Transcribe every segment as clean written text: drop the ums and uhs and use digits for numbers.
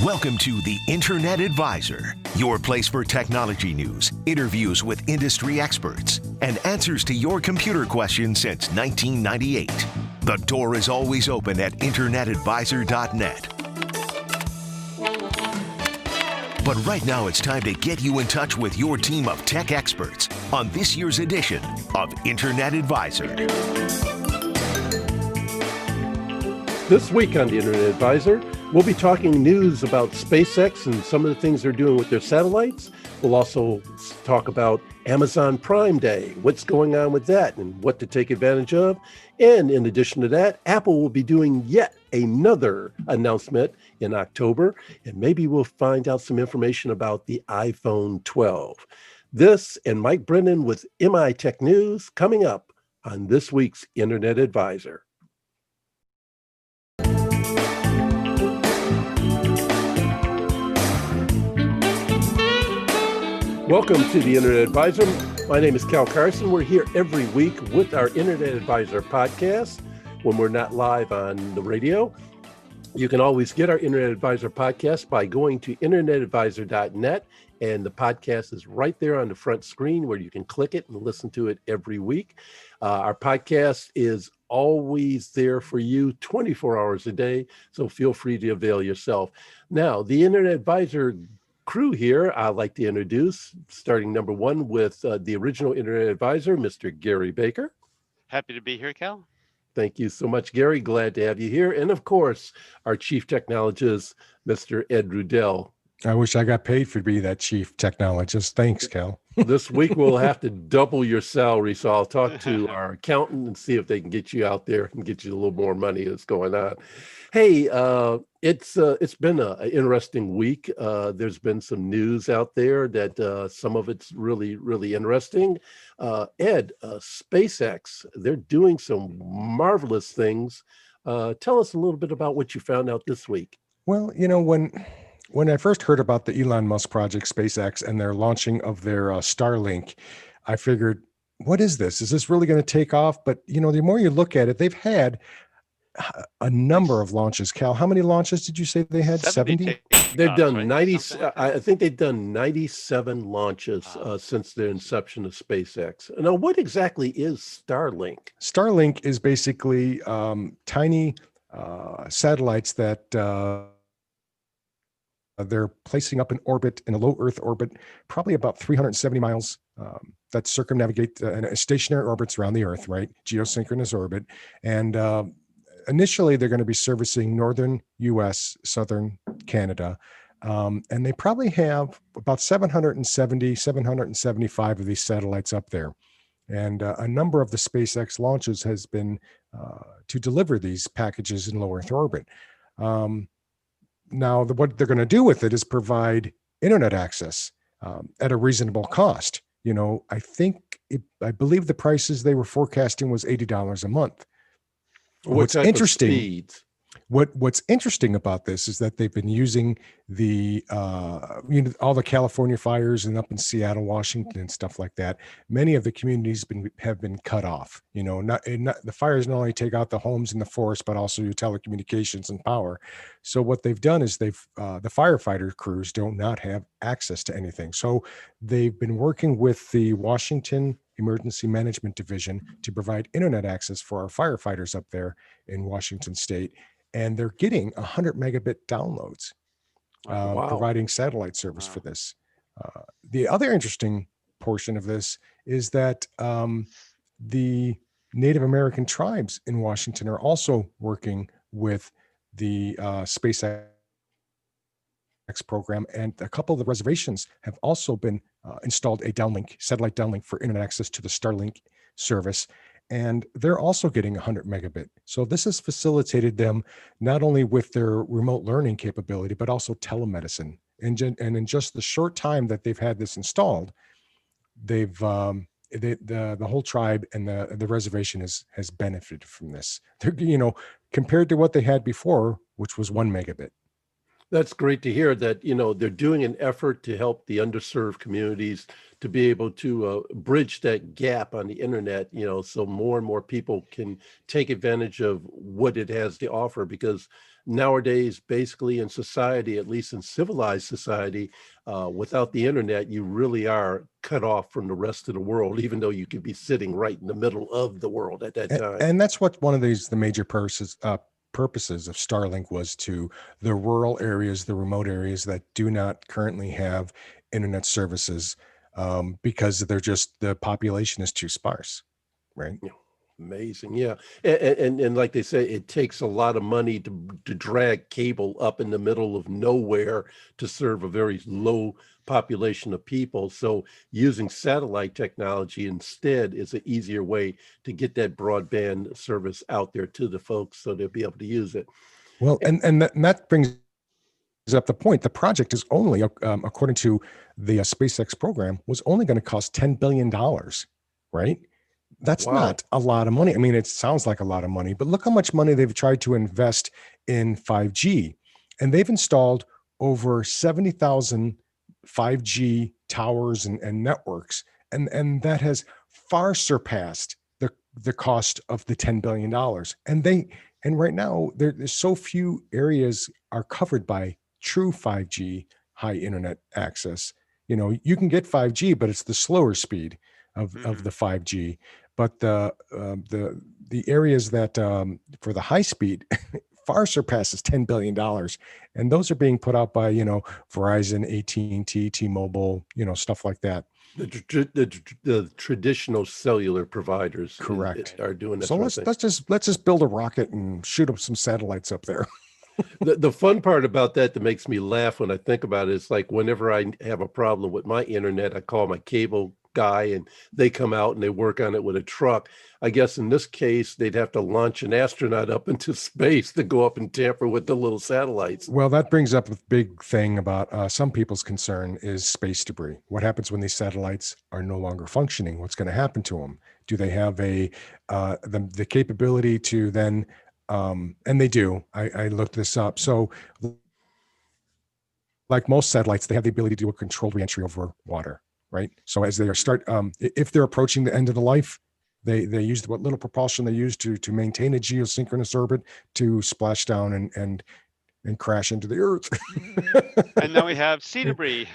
Welcome to the Internet Advisor, your place for technology news, interviews with industry experts, and answers to your computer questions since 1998. The door is always open at internetadvisor.net. But right now it's time to get you in touch with your team of tech experts on this year's edition of Internet Advisor. This week on the Internet Advisor, we'll be talking news about SpaceX and some of the things they're doing with their satellites. We'll also talk about Amazon Prime Day, what's going on with that and what to take advantage of. And in addition to that, Apple will be doing yet another announcement in October, and maybe we'll find out some information about the iPhone 12. This and Mike Brennan with MI Tech News coming up on this week's Internet Advisor. Welcome to the Internet Advisor. My name is Carson. We're here every week with our Internet Advisor podcast when we're not live on the radio. You can always get our Internet Advisor podcast by going to internetadvisor.net, and the podcast is right there on the front screen where you can click it and listen to it every week. Our podcast is always there for you 24 hours a day, so feel free to avail yourself. Now, the Internet Advisor crew here, I'd like to introduce, starting number one with the original Internet Advisor, Mr. Gary Baker. Happy to be here, Cal. Thank you so much, Gary. Glad to have you here. And of course, our chief technologist, Mr. Ed Rudel. I wish I got paid for to be that chief technologist. Thanks, Cal. This week we'll have to double your salary, so I'll talk to our accountant and see if they can get you out there and get you a little more money that's going on. Hey, it's been an interesting week. There's been some news out there that some of it's really, really interesting. Ed, SpaceX, they're doing some marvelous things. Tell us a little bit about what you found out this week. Well, you know, when I first heard about the Elon Musk project, SpaceX, and their launching of their Starlink, I figured, what is this? Is this really going to take off? But, you know, the more you look at it, they've had a number of launches. Cal, how many launches did you say they had? 70? They've done right? 90. I think they've done 97 launches since the inception of SpaceX. Now, what exactly is Starlink? Starlink is basically tiny satellites that they're placing up in orbit, in a low Earth orbit, probably about 370 miles that circumnavigate stationary orbits around the Earth, right? Geosynchronous orbit. And initially, they're going to be servicing northern U.S., southern Canada. And they probably have about 775 of these satellites up there. And a number of the SpaceX launches has been to deliver these packages in low Earth orbit. Now, what they're going to do with it is provide internet access at a reasonable cost. You know, I believe the prices they were forecasting was $80 a month. What's interesting? What's interesting about this is that they've been using the all the California fires and up in Seattle, Washington, and stuff like that. Many of the communities have been cut off. You know, the fires not only take out the homes and the forest, but also your telecommunications and power. So what they've done is the firefighter crews do not have access to anything. So they've been working with the Washington Emergency Management Division to provide internet access for our firefighters up there in Washington State. And they're getting 100 megabit downloads, providing satellite service for this. The other interesting portion of this is that the Native American tribes in Washington are also working with the SpaceX program, and a couple of the reservations have also been installed a satellite downlink for internet access to the Starlink service. And they're also getting 100 megabit. So this has facilitated them not only with their remote learning capability, but also telemedicine. And in just the short time that they've had this installed, they've the whole tribe and the reservation has benefited from this. They're, you know, compared to what they had before, which was 1 megabit. That's great to hear that, they're doing an effort to help the underserved communities to be able to bridge that gap on the internet, so more and more people can take advantage of what it has to offer. Because nowadays, basically in society, at least in civilized society, without the internet, you really are cut off from the rest of the world, even though you could be sitting right in the middle of the world at that time. And that's what one of the major purposes of Starlink was to the rural areas, the remote areas that do not currently have internet services, because the population is too sparse, right? Yeah, amazing. Yeah. And like they say, it takes a lot of money to drag cable up in the middle of nowhere to serve a very low population of people. So using satellite technology instead is an easier way to get that broadband service out there to the folks so they'll be able to use it. Well, and that brings up the point. The project is only, according to the SpaceX program, was only going to cost $10 billion, right? That's Wow. not a lot of money. I mean, it sounds like a lot of money, but look how much money they've tried to invest in 5G. And they've installed over 70,000 5G towers and networks. And that has far surpassed the cost of the $10 billion. And right now there's so few areas are covered by true 5G high internet access. You can get 5G, but it's the slower speed of Hmm. the 5G. But the areas that, for the high speed, far surpasses $10 billion, and those are being put out by Verizon, AT&T, T-Mobile, stuff like that. The traditional cellular providers Correct. are doing that So sort of let's thing. let's just let's just build a rocket and shoot up some satellites up there. The fun part about that makes me laugh when I think about it is like whenever I have a problem with my internet, I call my cable guy and they come out and they work on it with a truck. I guess in this case, they'd have to launch an astronaut up into space to go up and tamper with the little satellites. Well, that brings up a big thing about, some people's concern is space debris. What happens when these satellites are no longer functioning? What's going to happen to them? Do they have the capability to then, and they do. I looked this up. So, like most satellites, they have the ability to do a controlled reentry over water, right? So as they are if they're approaching the end of the life, they use what little propulsion they use to maintain a geosynchronous orbit to splash down and crash into the earth. And now we have sea debris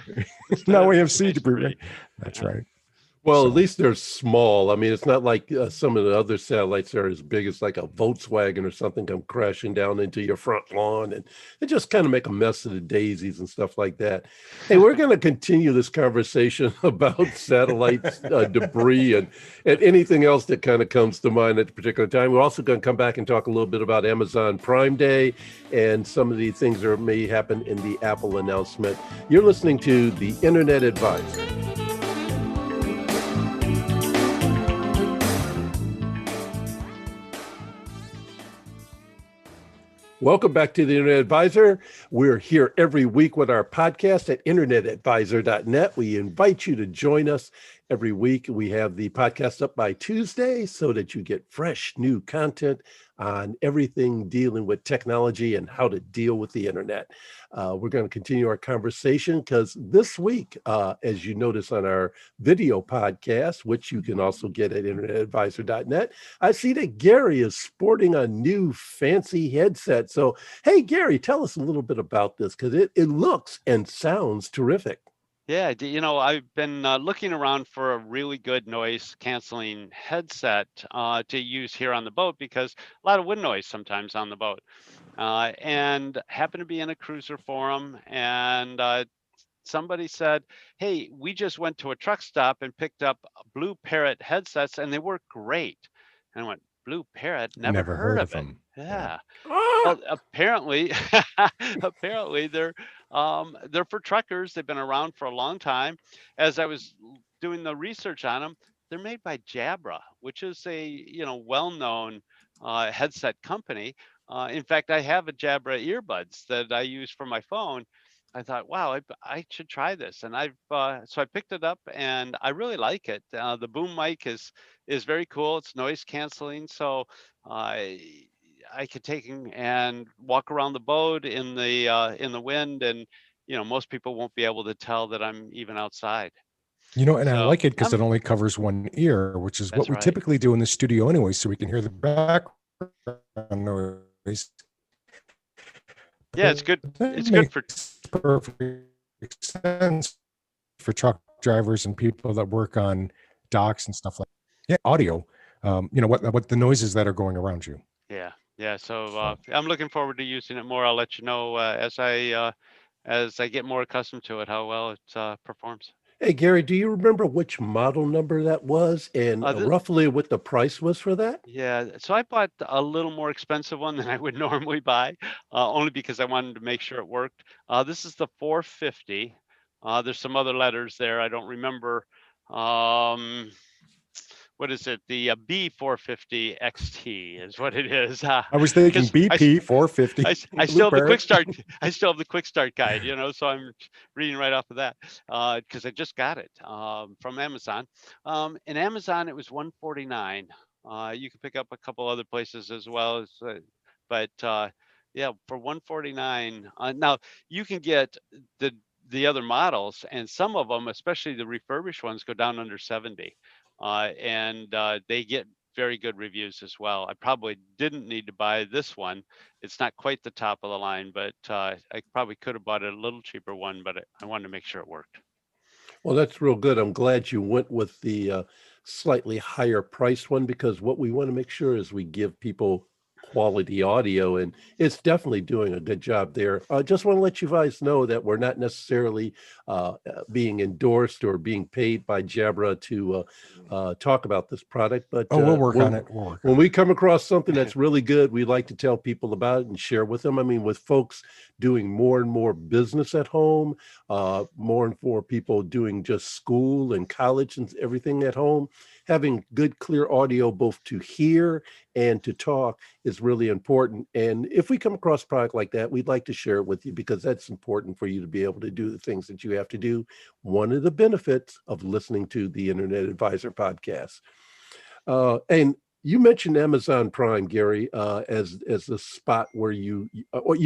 instead Now of we have sea space debris, right? debris. That's right. Well, at So, least they're small. I mean, it's not like some of the other satellites that are as big as like a Volkswagen or something come crashing down into your front lawn and they just kind of make a mess of the daisies and stuff like that. Hey, we're going to continue this conversation about satellites, debris, and anything else that kind of comes to mind at a particular time. We're also going to come back and talk a little bit about Amazon Prime Day and some of the things that may happen in the Apple announcement. You're listening to the Internet Advisor. Welcome back to the Internet Advisor. We're here every week with our podcast at internetadvisor.net. We invite you to join us every week. We have the podcast up by Tuesday so that you get fresh new content on everything dealing with technology and how to deal with the internet. We're going to continue our conversation because this week, as you notice on our video podcast, which you can also get at internetadvisor.net, I see that Gary is sporting a new fancy headset. So, hey, Gary, tell us a little bit about this because it looks and sounds terrific. Yeah, I've been looking around for a really good noise canceling headset to use here on the boat because a lot of wind noise sometimes on the boat. And happened to be in a cruiser forum, and somebody said, "Hey, we just went to a truck stop and picked up Blue Parrot headsets, and they work great." And I went, "Blue Parrot? Never never heard heard of of it." them. Yeah. Yeah. Ah! Well, apparently, apparently they're for truckers. They've been around for a long time. As I was doing the research on them, they're made by Jabra, which is a well-known headset company. In fact, I have a Jabra earbuds that I use for my phone. I thought, wow, I should try this, and so I picked it up, and I really like it. The boom mic is very cool. It's noise canceling, so I I could and walk around the boat in the wind, and most people won't be able to tell that I'm even outside. And I So like it because it only covers one ear, which is what that's we right. typically do in the studio anyway, so we can hear the background noise. Yeah, it's But good. that It's good for makes perfect sense for truck drivers and people that work on docks and stuff like that. Yeah, audio. What the noises that are going around you. yeah, yeah. So So I'm looking forward to using it more. I'll let you know as I get more accustomed to it how well it performs. Hey, Gary, do you remember which model number that was and This, roughly what the price was for that? Yeah, so I bought a little more expensive one than I would normally buy, only because I wanted to make sure it worked. This is the 450. There's some other letters there. I don't remember. Um, what is it? The B450 XT is what it is. I was thinking Because BP 450 I still have the Blueberry. quick start. I still have the quick start guide, so I'm reading right off of that because I just got it from Amazon. In Amazon, it was 149. You can pick up a couple other places as well as, but yeah, for 149. Now you can get the the other models, and some of them, especially the refurbished ones, go down under 70, and they get very good reviews as well. I probably didn't need to buy this one. It's not quite the top of the line, but I probably could have bought a little cheaper one, but I wanted to make sure it worked. Well, that's real good. I'm glad you went with the slightly higher priced one because what we want to make sure is we give people quality audio, and it's definitely doing a good job there. I just want to let you guys know that we're not necessarily being endorsed or being paid by Jabra to talk about this product, but Oh, we'll work on it. We'll work on when it. we come across something that's really good, we like to tell people about it and share with them. I mean, with folks doing more and more business at home, more and more people doing just school and college and everything at home, having good, clear audio both to hear and to talk is really important. And if we come across a product like that, we'd like to share it with you because that's important for you to be able to do the things that you have to do. One of the benefits of listening to the Internet Advisor podcast. And you mentioned Amazon Prime, Gary, as the spot where you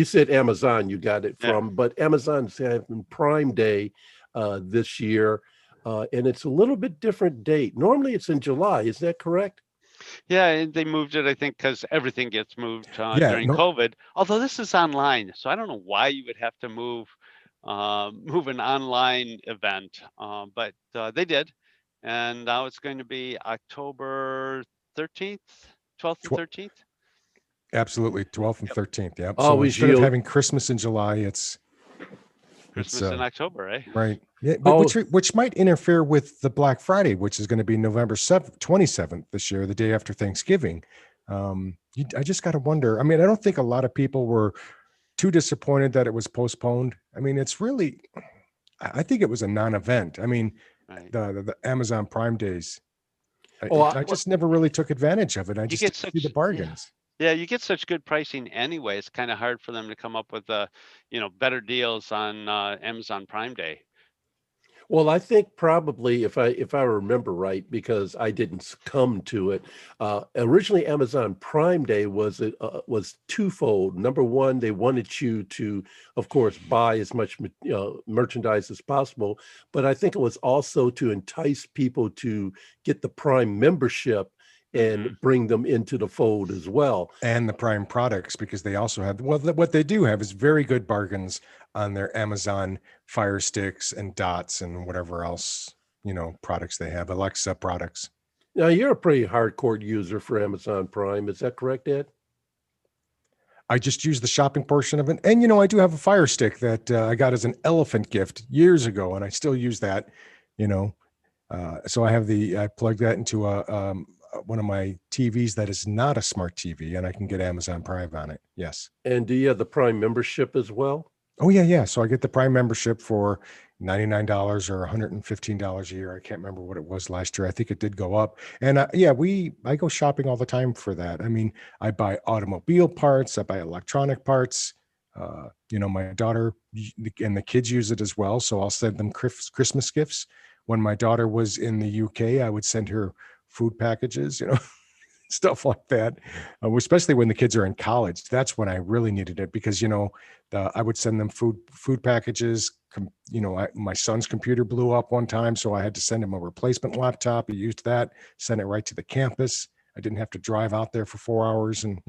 said Amazon you got it Yeah. from, but Amazon's having Prime Day this year, and it's a little bit different date. Normally it's in July, is that correct? Yeah, and they moved it, I think, because everything gets moved Yeah, during no, COVID. Although this is online, so I don't know why you would have to move an online event, but they did, and now it's going to be October 13th, 12th and tw- 13th. absolutely 12th and Yep, 13th. Yep. So Always instead of yield. having Christmas in July, it's Christmas in October, eh? right. Yeah, but Oh, which might interfere with the Black Friday, which is going to be November 27th this year, the day after Thanksgiving. I just got to wonder. I mean, I don't think a lot of people were too disappointed that it was postponed. I mean, it's really, I think it was a non-event. I mean, Right. the Amazon Prime days, oh, I just never really took advantage of it. I You just get didn't see the such yeah. bargains. Yeah, you get such good pricing anyway. It's kind of hard for them to come up with better deals on Amazon Prime Day. Well, I think probably if I remember right, because I didn't succumb to it. Originally, Amazon Prime Day was twofold. Number one, they wanted you to, of course, buy as much merchandise as possible, but I think it was also to entice people to get the Prime membership Hmm. and bring them into the fold as well. And the Prime products, because they also have, well, what they do have is very good bargains on their Amazon Fire Sticks and Dots and whatever else, products they have, Alexa products. Now, you're a pretty hardcore user for Amazon Prime. Is that correct, Ed? I just use the shopping portion of it. And, I do have a Fire Stick that I got as an elephant gift years ago, and I still use that, you know. So I plug that into one of my TVs that is not a smart TV, and I can get Amazon Prime on it. Yes. And do you have the Prime membership as well? Oh yeah, yeah. So I get the Prime membership for $99 or $115 a year. I can't remember what it was last year. I think it did go up. And I go shopping all the time for that. I mean, I buy automobile parts, I buy electronic parts. My daughter and the kids use it as well. So I'll send them Christmas gifts. When my daughter was in the UK, I would send her food packages. stuff like that, especially when the kids are in college. That's when I really needed it because, I would send them food packages. My son's computer blew up one time, so I had to send him a replacement laptop. He used that, sent it right to the campus. I didn't have to drive out there for 4 hours and,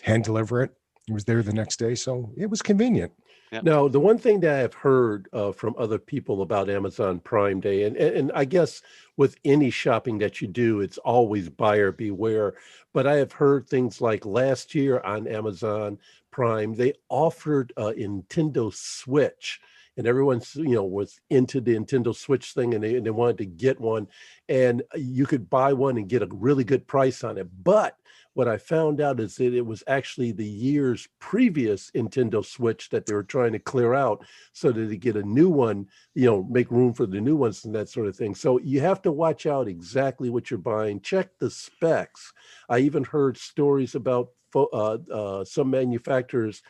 hand deliver it. It was there the next day. So it was convenient. Yep. Now, the one thing that I've heard from other people about Amazon Prime Day, and I guess with any shopping that you do, it's always buyer beware. But I have heard things like last year on Amazon Prime, they offered a Nintendo Switch, and everyone's was into the Nintendo Switch thing, and they wanted to get one, and you could buy one and get a really good price on it. But what I found out is that it was actually the year's previous Nintendo Switch that they were trying to clear out so that they get a new one, make room for the new ones and that sort of thing. So you have to watch out exactly what you're buying. Check the specs. I even heard stories about some manufacturers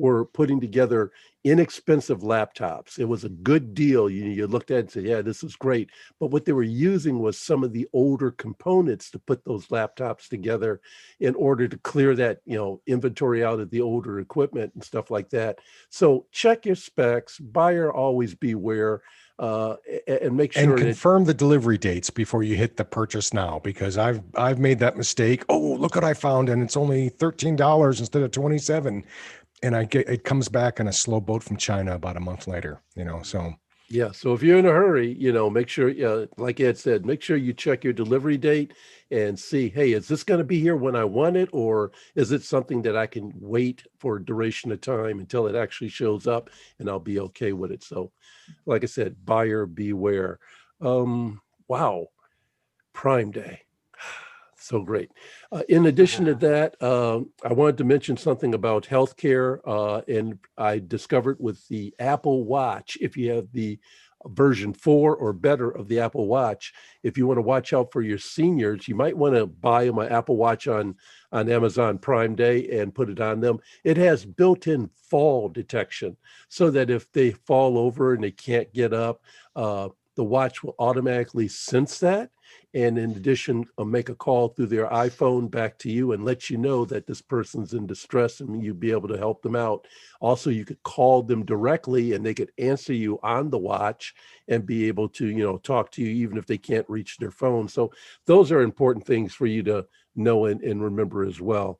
were putting together inexpensive laptops. It was a good deal. You looked at it and said, yeah, this is great. But what they were using was some of the older components to put those laptops together in order to clear that, inventory out of the older equipment and stuff like that. So check your specs, buyer always beware, and make sure and confirm the delivery dates before you hit the purchase now, because I've made that mistake. Oh, look what I found, and it's only $13 instead of $27. And it comes back in a slow boat from China about a month later, so. Yeah. So if you're in a hurry, make sure, like Ed said, make sure you check your delivery date and see, hey, is this going to be here when I want it? Or is it something that I can wait for a duration of time until it actually shows up and I'll be okay with it? So like I said, buyer beware. Wow. Prime Day. So great. In addition to that, I wanted to mention something about healthcare, and I discovered with the Apple Watch, if you have the version 4 or better of the Apple Watch, if you want to watch out for your seniors, you might want to buy them an Apple Watch on Amazon Prime Day and put it on them. It has built-in fall detection so that if they fall over and they can't get up, the watch will automatically sense that. And in addition, make a call through their iPhone back to you and let you know that this person's in distress and you'd be able to help them out. Also, you could call them directly and they could answer you on the watch and be able to, talk to you even if they can't reach their phone. So those are important things for you to know and remember as well.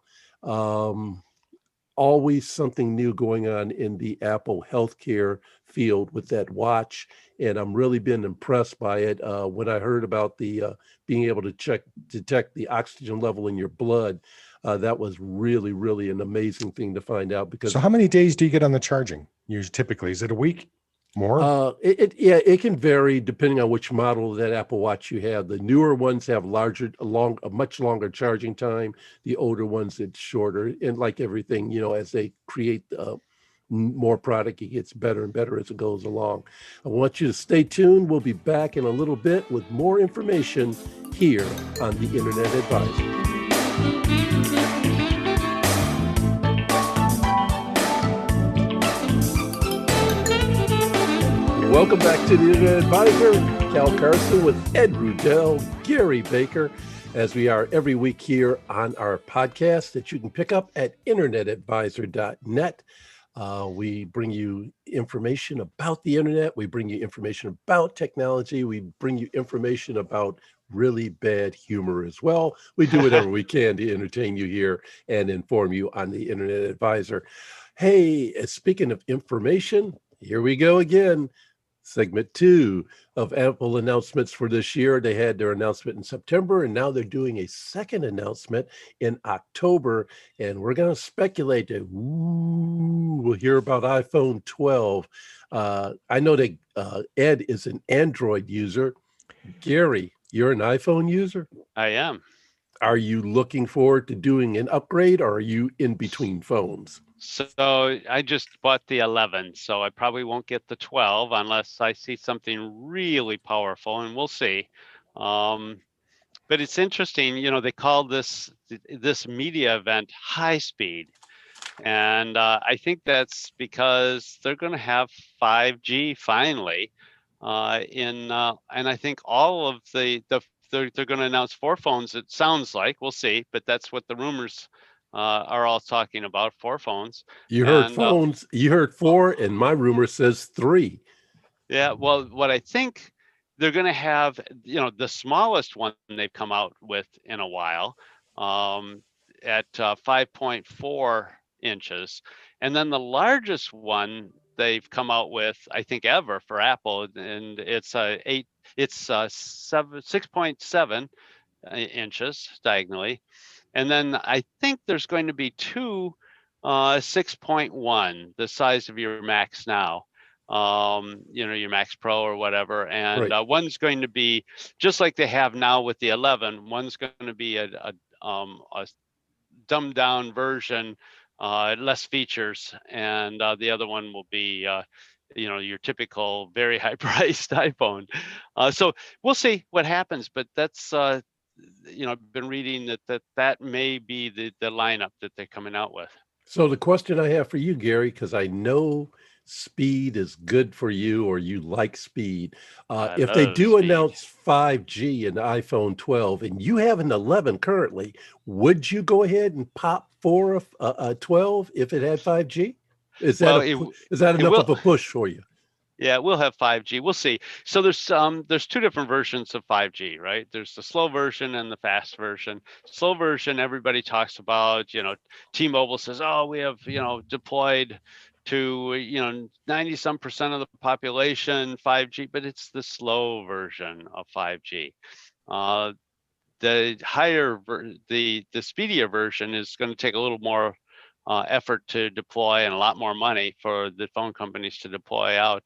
Always something new going on in the Apple healthcare field with that watch. And I'm really been impressed by it. When I heard about the being able to detect the oxygen level in your blood, that was really, really an amazing thing to find out. Because So how many days do you get on the charging? Usually, typically, is it a week? More? It can vary depending on which model of that Apple Watch you have. The newer ones have a much longer charging time. The older ones, it's shorter. And like everything, as they create more product, it gets better and better as it goes along. I want you to stay tuned. We'll be back in a little bit with more information here on the Internet Advisor. Welcome back to the Internet Advisor. Cal Carson with Ed Rudel, Gary Baker, as we are every week here on our podcast that you can pick up at internetadvisor.net. We bring you information about the internet. We bring you information about technology. We bring you information about really bad humor as well. We do whatever we can to entertain you here and inform you on the Internet Advisor. Hey, speaking of information, here we go again. Segment 2 of Apple announcements for this year. They had their announcement in September, and now they're doing a second announcement in October. And we're going to speculate that we'll hear about iPhone 12. I know that Ed is an Android user. Gary, you're an iPhone user? I am. Are you looking forward to doing an upgrade, or are you in between phones? So I just bought the 11, so I probably won't get the 12 unless I see something really powerful, and we'll see. But it's interesting, they call this media event high speed, and I think that's because they're going to have 5G finally. And I think all of the they're going to announce 4 phones. It sounds like, we'll see, but that's what the rumors are all talking about, 4 phones. You heard And phones. You heard 4, and my rumor says 3. yeah, well, what I think they're going to have, the smallest one they've come out with in a while, at 5.4 inches, and then the largest one they've come out with, I think, ever for Apple, and it's 6.7 inches diagonally, and then I think there's going to be 2 6.1, the size of your Max now, your Max Pro or whatever, and Right. one's going to be just like they have now with the 11. One's going to be a dumbed down version, less features, and the other one will be your typical very high priced iPhone. So we'll see what happens, but that's I've been reading that may be the lineup that they're coming out with. So the question I have for you, Gary, because I know speed is good for you, or you like speed. I If they love do speed. announce 5G in the iPhone 12, and you have an 11 currently, would you go ahead and pop for a 12 if it had 5G? Is that Well, is that it enough will. of a push for you? Yeah, we'll have 5G. We'll see. So there's 2 different versions of 5G, right? There's the slow version and the fast version. Slow version, everybody talks about, T-Mobile says, oh, we have, deployed to, 90-some% of the population 5G, but it's the slow version of 5G. The speedier version is going to take a little more effort to deploy and a lot more money for the phone companies to deploy out.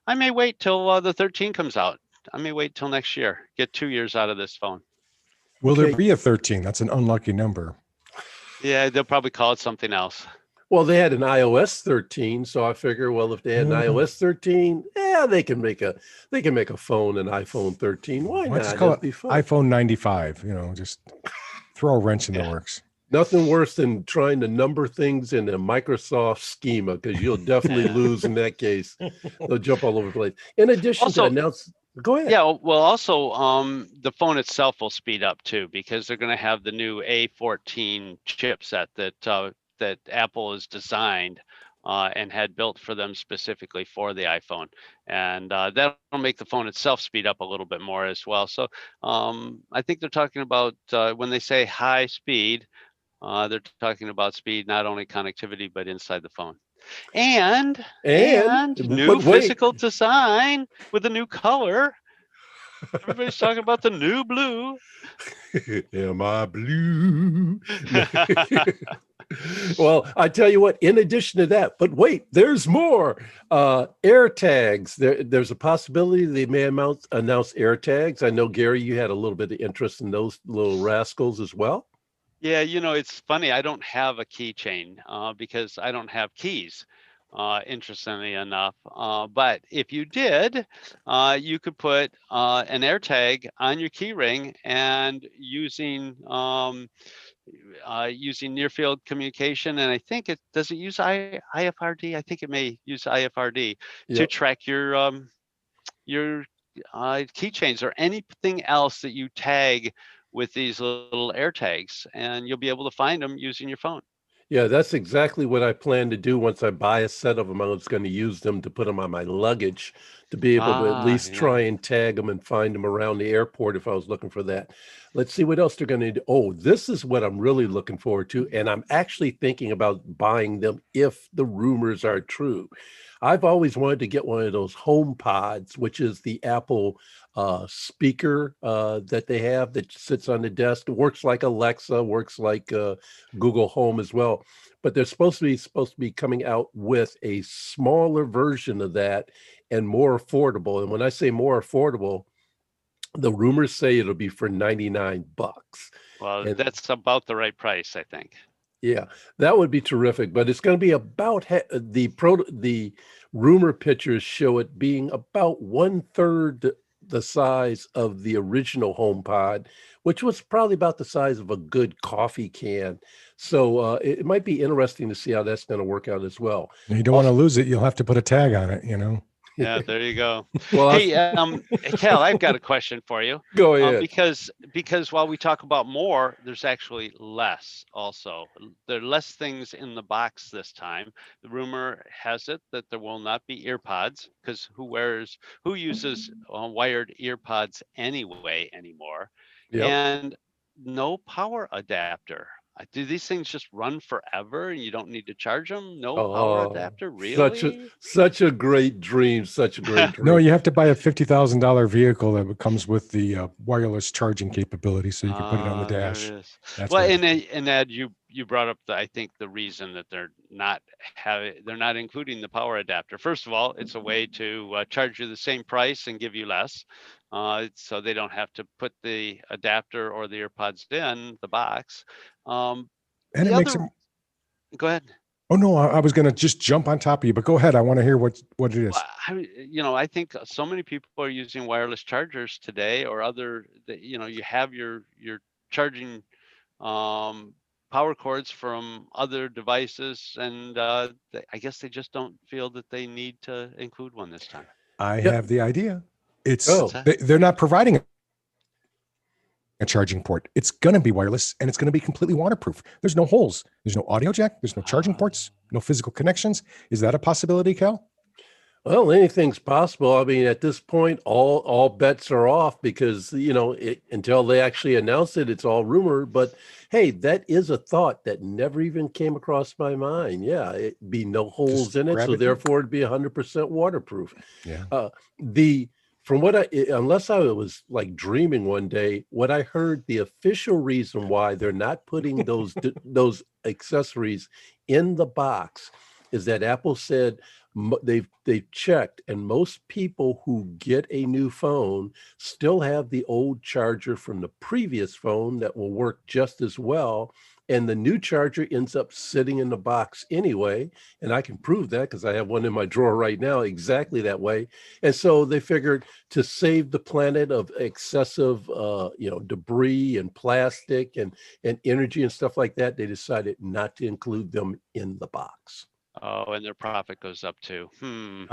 I may wait till the 13 comes out. I may wait till next year, get 2 years out of this phone. Will there Okay. be a 13? That's an unlucky number. Yeah, they'll probably call it something else. Well, they had an iOS 13, so I figure, well, if they had an iOS 13, yeah, they can make a phone, an iPhone 13. Why not? Just call It'd be it fun. iPhone 95. Just throw a wrench in the Yeah. works. Nothing worse than trying to number things in a Microsoft schema, because you'll definitely Yeah. lose in that case. They'll jump all over the place. In addition Also- to announce, go ahead. Yeah, well, also, the phone itself will speed up too, because they're going to have the new A14 chipset that Apple has designed and had built for them specifically for the iPhone, and that'll make the phone itself speed up a little bit more as well. So I think they're talking about, when they say high speed, they're talking about speed, not only connectivity, but inside the phone. And new but wait, physical design with a new color. Everybody's talking about the new blue. am I blue? Well, I tell you what, in addition to that, but wait, there's more. AirTags. There's a possibility they may announce AirTags. I know, Gary, you had a little bit of interest in those little rascals as well. Yeah, it's funny. I don't have a keychain because I don't have keys, interestingly enough. But if you did, you could put an AirTag on your key ring, and using near field communication, and I think does it use IFRD? I think it may use IFRD to Yep. track your keychains or anything else that you tag with these little AirTags, and you'll be able to find them using your phone. Yeah, that's exactly what I plan to do once I buy a set of them. I was going to use them to put them on my luggage, to be able to at least try and tag them and find them around the airport if I was looking for that. Let's see what else they're going to do. Oh, this is what I'm really looking forward to, and I'm actually thinking about buying them if the rumors are true. I've always wanted to get one of those home pods, which is the Apple speaker that they have that sits on the desk. It works like Alexa, works like Google Home as well. But they're supposed to be coming out with a smaller version of that and more affordable. And when I say more affordable, the rumors say it'll be for $99. Well, And that's about the right price, I think. yeah, that would be terrific, but it's going to be about the rumor pictures show it being about 1/3 the size of the original HomePod, which was probably about the size of a good coffee can. So it might be interesting to see how that's going to work out as well. You don't want to lose it. You'll have to put a tag on it. Yeah, there you go. Well, Hey, Cal, I've got a question for you. go ahead. Because while we talk about more, there's actually less also. There are less things in the box this time. The rumor has it that there will not be ear pods, because who uses wired ear pods anyway anymore? Yep. And no power adapter. Do these things just run forever and you don't need to charge them? No power Oh, adapter, such a really? such a great dream. Such a great No, dream. you have to buy a $50,000 vehicle that comes with the wireless charging capability, so you can put it on the There it dash. is. That's Well, what it is. and Ed, you brought up I think the reason that they're not including the power adapter. First of all, it's a way to charge you the same price and give you less, so they don't have to put the adapter or the AirPods in the box. And The it makes it. other, go ahead. Oh no, I was going to just jump on top of you, but go ahead. I want to hear what it is. Well, I think so many people are using wireless chargers today, or you have your charging power cords from other devices, and I guess they just don't feel that they need to include one this time. I Yep. have the idea. Oh. They're not providing a charging port. It's going to be wireless, and it's going to be completely waterproof. There's no holes. There's no audio jack. There's no charging ports. No physical connections. Is that a possibility, Cal? Well, anything's possible. I mean, at this point, all bets are off because until they actually announce it, it's all rumor. But hey, that is a thought that never even came across my mind. Yeah, it'd be no holes Just in it, grab so it. therefore it'd be 100% waterproof. Yeah. From what unless I was like dreaming one day, what I heard, the official reason why they're not putting those accessories in the box is that Apple said they've checked, and most people who get a new phone still have the old charger from the previous phone that will work just as well. And the new charger ends up sitting in the box anyway. And I can prove that because I have one in my drawer right now, exactly that way. And so they figured to save the planet of excessive, debris and plastic and energy and stuff like that, they decided not to include them in the box. Oh, and their profit goes up too. And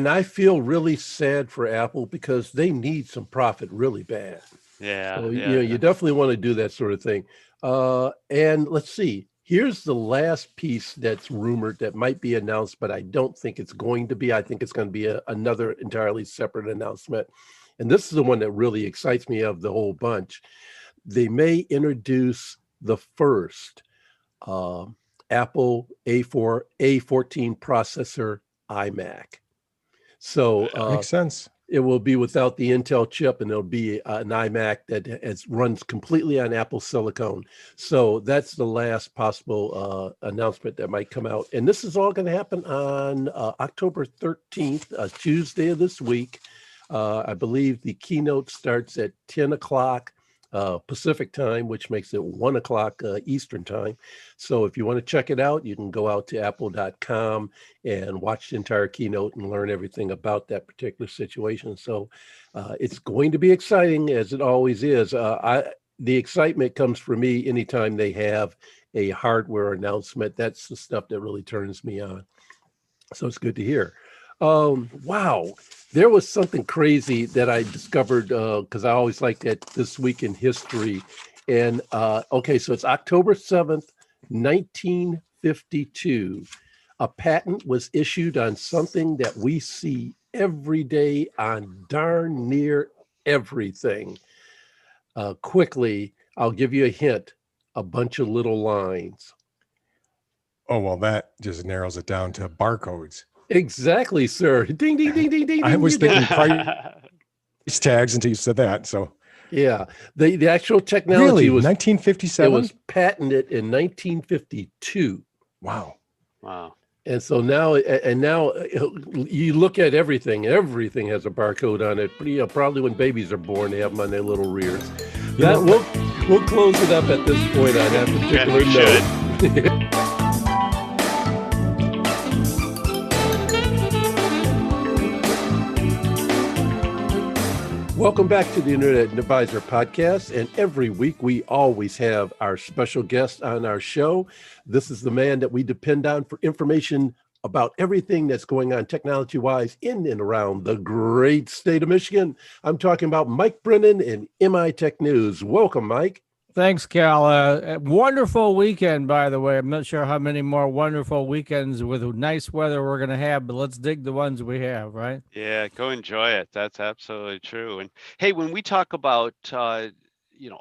I feel really sad for Apple because they need some profit really bad. Yeah. So, yeah. you definitely want to do that sort of thing. And let's see, here's the last piece that's rumored that might be announced, but I don't think it's going to be. I think it's going to be another entirely separate announcement. And this is the one that really excites me of the whole bunch. They may introduce the first Apple A14 processor iMac. So Makes sense. it will be without the Intel chip, and it'll be an iMac that runs completely on Apple silicone. So that's the last possible announcement that might come out. And this is all going to happen on October 13th, Tuesday of this week. I believe the keynote starts at 10 o'clock Pacific time, which makes it 1 o'clock Eastern time. So if you want to check it out, you can go out to apple.com and watch the entire keynote and learn everything about that particular situation. So it's going to be exciting, as it always is. The excitement comes for me anytime they have a hardware announcement. That's the stuff that really turns me on. So it's good to hear. Wow. There was something crazy that I discovered because I always like that This Week in History. And okay, so it's October 7th, 1952. A patent was issued on something that we see every day on darn near everything. Quickly, I'll give you a hint. A bunch of little lines. Oh, well, that just narrows it down to barcodes. Exactly, sir. Ding, ding, ding, ding, ding. I was ding. thinking price tags until you said that. So yeah, the actual technology really, was 1957. It was patented in 1952. Wow. And so now you look at everything. Everything has a barcode on it. Probably when babies are born, they have them on their little rears. We'll close it up at this point on that particular note. Welcome back to the Internet Advisor Podcast. And every week we always have our special guest on our show. This is the man that we depend on for information about everything that's going on technology-wise in and around the great state of Michigan. I'm talking about Mike Brennan and MI Tech News. Welcome, Mike. Thanks, Cal. Wonderful weekend, by the way. I'm not sure how many more wonderful weekends with nice weather we're going to have, but let's dig the ones we have, right? Yeah, go enjoy it. That's absolutely true. And hey, when we talk about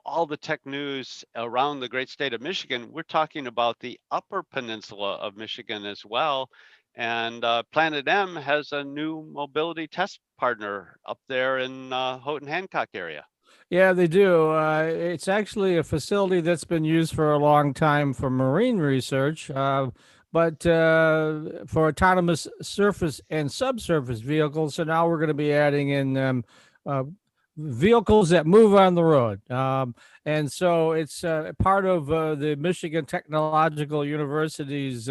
all the tech news around the great state of Michigan, we're talking about the Upper Peninsula of Michigan as well. And Planet M has a new mobility test partner up there in Houghton Hancock area. Yeah, they do. It's actually a facility that's been used for a long time for marine research, but for autonomous surface and subsurface vehicles. So now we're going to be adding in vehicles that move on the road. And so it's part of the Michigan Technological University's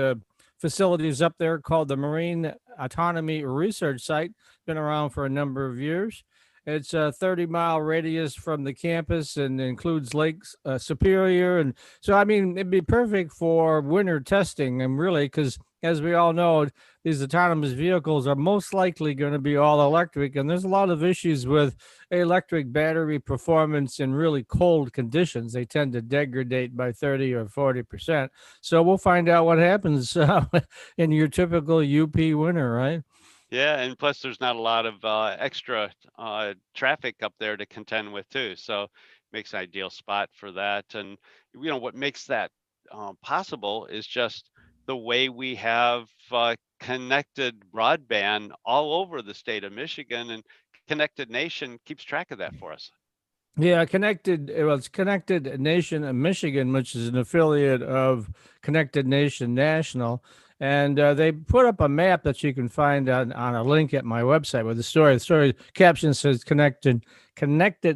facilities up there called the Marine Autonomy Research Site. Been around for a number of years. It's a 30-mile radius from the campus and includes Lakes Superior. And so, I mean, it'd be perfect for winter testing. And really, because as we all know, these autonomous vehicles are most likely going to be all electric. And there's a lot of issues with electric battery performance in really cold conditions. They tend to degrade by 30 or 40%. So we'll find out what happens in your typical UP winter, right? Yeah, and plus there's not a lot of extra traffic up there to contend with too, so makes an ideal spot for that. And what makes that possible is just the way we have connected broadband all over the state of Michigan, and Connected Nation keeps track of that for us. Yeah, it's Connected Nation of Michigan, which is an affiliate of Connected Nation National. And they put up a map that you can find on a link at my website with the story. The story caption says Connected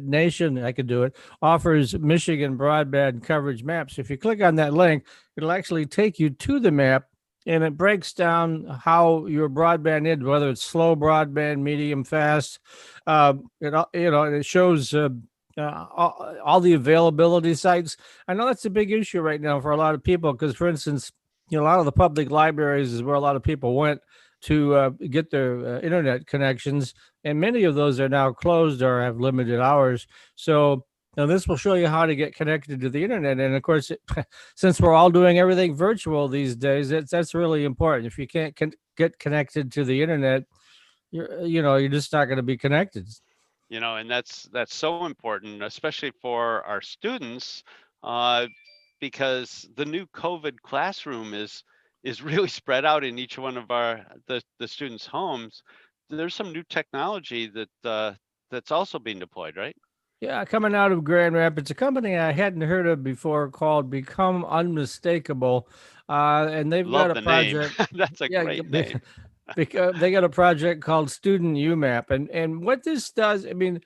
Nation, I could do it, offers Michigan broadband coverage maps. If you click on that link, it'll actually take you to the map, and it breaks down how your broadband is, whether it's slow broadband, medium, fast. It shows all the availability sites. I know that's a big issue right now for a lot of people because, for instance, a lot of the public libraries is where a lot of people went to get their internet connections, and many of those are now closed or have limited hours. So now this will show you how to get connected to the internet. And of course, since we're all doing everything virtual these days, that's really important. If you can't get connected to the internet, you're just not going to be connected. And that's so important, especially for our students, because the new COVID classroom is really spread out in each one of the students' homes. There's some new technology that's also being deployed, right? Yeah, coming out of Grand Rapids, a company I hadn't heard of before called Become Unmistakable, and they've Love got the a project. name. That's a great name. Because they got a project called Student UMAP, and what this does, I mean,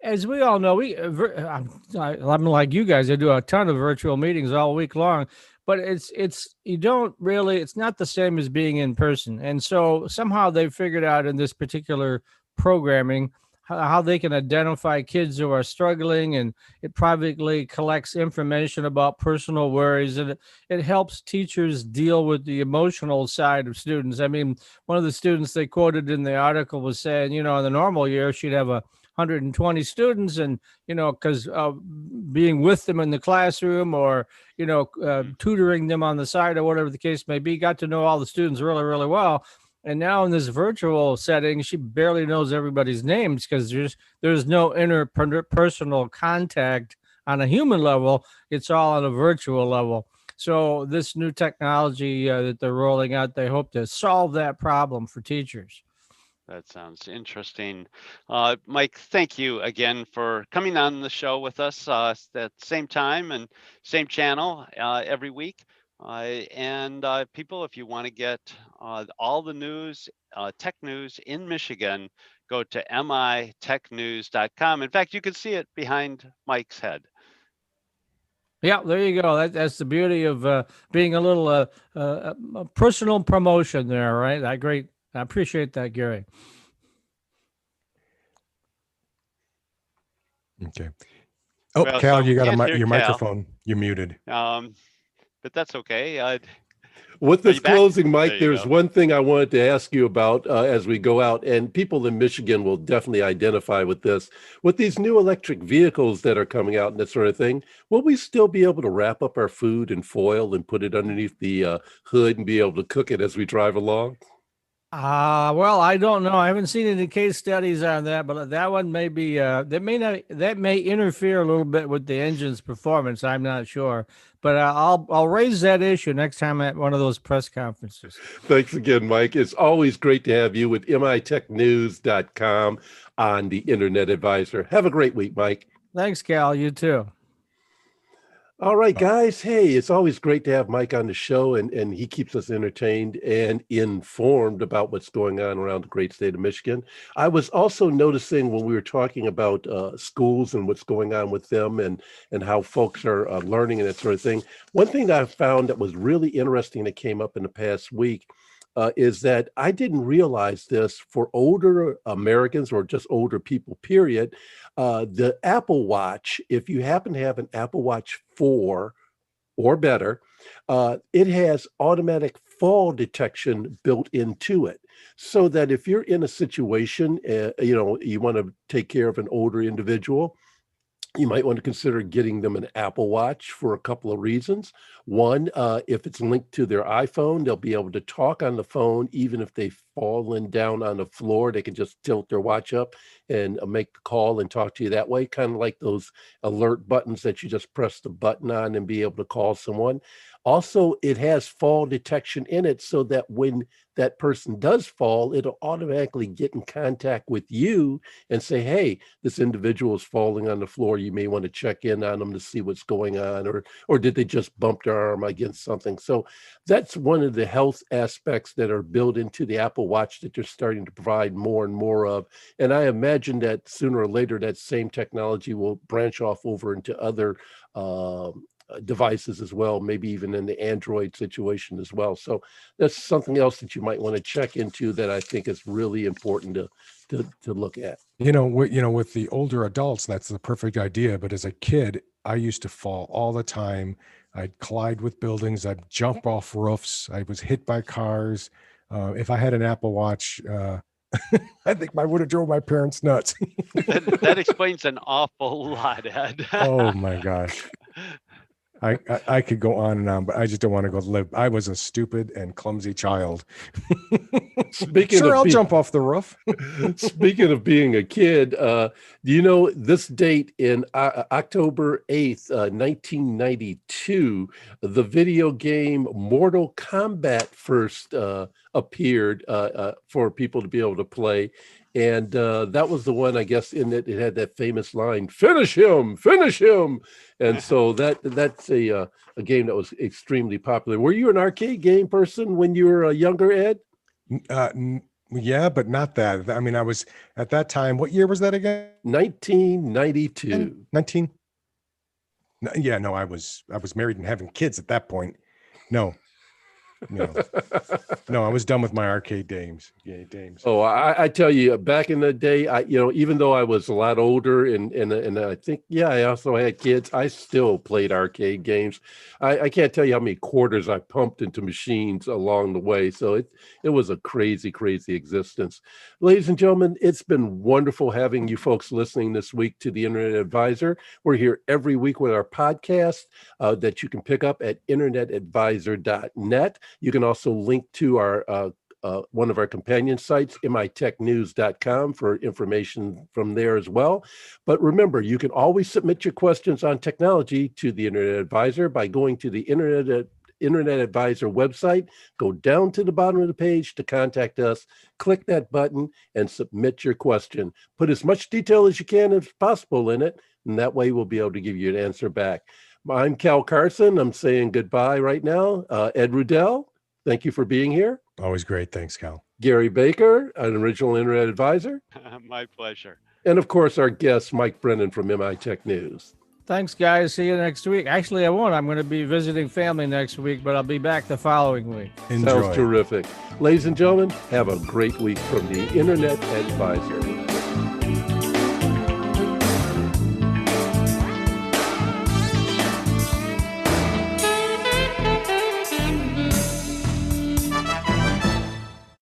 as we all know, I'm like you guys. I do a ton of virtual meetings all week long, but it's not the same as being in person. And so somehow they've figured out in this particular programming how they can identify kids who are struggling, and it privately collects information about personal worries, and it helps teachers deal with the emotional side of students. I mean, one of the students they quoted in the article was saying, in the normal year, she'd have 120 students, and because being with them in the classroom or tutoring them on the side or whatever the case may be, got to know all the students really, really well. And now in this virtual setting, she barely knows everybody's names because there's no interpersonal contact on a human level. It's all on a virtual level. So this new technology that they're rolling out, they hope to solve that problem for teachers. That sounds interesting. Mike, thank you again for coming on the show with us at the same time and same channel every week. And people, if you want to get all the news, tech news in Michigan, go to mitechnews.com. In fact, you can see it behind Mike's head. Yeah, there you go. That's the beauty of being a little personal promotion there, right? I appreciate that, Gary. Okay. Oh, well, Cal, so you got your Cal. Microphone. You're muted. But that's okay. With Are this you back? closing, Mike, There you there's go. one thing I wanted to ask you about as we go out, and people in Michigan will definitely identify with this. With these new electric vehicles that are coming out and that sort of thing, will we still be able to wrap up our food in foil and put it underneath the hood and be able to cook it as we drive along? Well, I don't know. I haven't seen any case studies on that, but that one may be that may interfere a little bit with the engine's performance. I'm not sure, but I'll raise that issue next time at one of those press conferences. Thanks again, Mike. It's always great to have you with mitechnews.com on the Internet Advisor. Have a great week, Mike. Thanks, Cal. You too. All right, guys. Hey, it's always great to have Mike on the show, and he keeps us entertained and informed about what's going on around the great state of Michigan. I was also noticing when we were talking about schools and what's going on with them and how folks are learning and that sort of thing. One thing that I found that was really interesting that came up in the past week is that I didn't realize this for older Americans or just older people, period. The Apple Watch, if you happen to have an Apple Watch 4 or better, it has automatic fall detection built into it. So that if you're in a situation, you want to take care of an older individual, you might want to consider getting them an Apple Watch for a couple of reasons. One, if it's linked to their iPhone, they'll be able to talk on the phone, even if they've fallen down on the floor. They can just tilt their watch up and make the call and talk to you that way, kind of like those alert buttons that you just press the button on and be able to call someone. Also, it has fall detection in it so that when that person does fall, it'll automatically get in contact with you and say, hey, this individual is falling on the floor. You may want to check in on them to see what's going on, or did they just bump their arm against something? So that's one of the health aspects that are built into the Apple Watch that they're starting to provide more and more of. And I imagine that sooner or later, that same technology will branch off over into other devices as well, maybe even in the Android situation as well. So that's something else that you might want to check into that I think is really important to look at. With the older adults, that's the perfect idea. But as a kid, I used to fall all the time. I'd collide with buildings. I'd jump off roofs. I was hit by cars. If I had an Apple Watch, I think I would have drove my parents nuts. That explains an awful lot, Ed. Oh my gosh. I could go on and on, but I just don't want to go live. I was a stupid and clumsy child. I'll jump off the roof. Speaking of being a kid, do you know this date in October 8th, 1992, the video game Mortal Kombat first appeared for people to be able to play. And that was the one, I guess, in it had that famous line, finish him. And so that's a game that was extremely popular. Were you an arcade game person when you were younger, Ed? Yeah, but not that. I mean, I was at that time. What year was that again? 1992. 19. Yeah, no, I was married and having kids at that point. No, I was done with my arcade games. Oh, I tell you, back in the day, even though I was a lot older and I think, I also had kids, I still played arcade games. I can't tell you how many quarters I pumped into machines along the way. So it was a crazy, crazy existence. Ladies and gentlemen, it's been wonderful having you folks listening this week to the Internet Advisor. We're here every week with our podcast that you can pick up at internetadvisor.net. You can also link to our one of our companion sites, mitechnews.com, for information from there as well. But remember, you can always submit your questions on technology to the Internet Advisor by going to the Internet Advisor website. Go down to the bottom of the page to contact us. Click that button and submit your question. Put as much detail as you can as possible in it, and that way we'll be able to give you an answer back. I'm Cal Carson. I'm saying goodbye right now. Ed Rudel, thank you for being here. Always great. Thanks, Cal. Gary Baker, an original Internet Advisor. My pleasure. And of course, our guest, Mike Brennan from MI Tech News. Thanks, guys. See you next week. Actually, I won't. I'm going to be visiting family next week, but I'll be back the following week. Enjoy. Sounds terrific. Ladies and gentlemen, have a great week from the Internet Advisor.